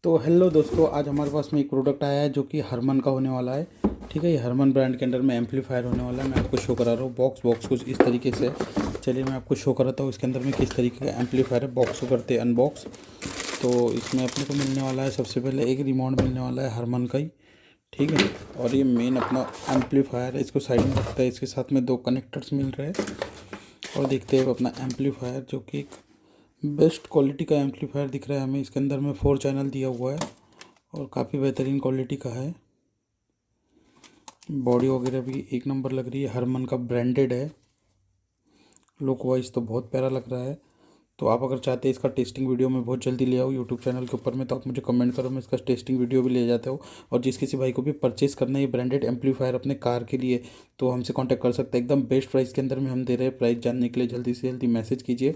तो हेलो दोस्तों, आज हमारे पास में एक प्रोडक्ट आया है जो कि हरमन का होने वाला है। ठीक है, ये हरमन ब्रांड के अंडर में एम्पलीफायर होने वाला है। मैं आपको शो करा रहा हूँ। बॉक्स कुछ इस तरीके से है। चलिए मैं आपको शो कराता हूँ इसके अंदर में किस तरीके का एम्पलीफायर है। बॉक्स को करते हैं अनबॉक्स। तो इसमें अपने को मिलने वाला है, सबसे पहले एक रिमोट मिलने वाला है हरमन का ही। ठीक है, और ये मेन अपना एम्पलीफायर है, इसको साइड में रखता है। इसके साथ में दो कनेक्टर्स मिल रहे हैं। और देखते हैं अपना एम्पलीफायर, जो कि एक बेस्ट क्वालिटी का एम्पलीफायर दिख रहा है हमें। इसके अंदर में 4 चैनल दिया हुआ है और काफ़ी बेहतरीन क्वालिटी का है। बॉडी वगैरह भी एक नंबर लग रही है। हरमन का ब्रांडेड है। लुक वाइज तो बहुत प्यारा लग रहा है। तो आप अगर चाहते हैं इसका टेस्टिंग वीडियो मैं बहुत जल्दी ले आऊँ यूट्यूब चैनल के ऊपर में, तो आप मुझे कमेंट करो, मैं इसका टेस्टिंग वीडियो भी ले जाता हूँ। और जिस किसी भाई को भी परचेस करना है ये ब्रांडेड एम्पलीफायर अपने कार के लिए, तो हमसे कांटेक्ट कर सकते हैं। एकदम बेस्ट प्राइस के अंदर में हम दे रहे हैं। प्राइस जानने के लिए जल्दी से जल्दी मैसेज कीजिए।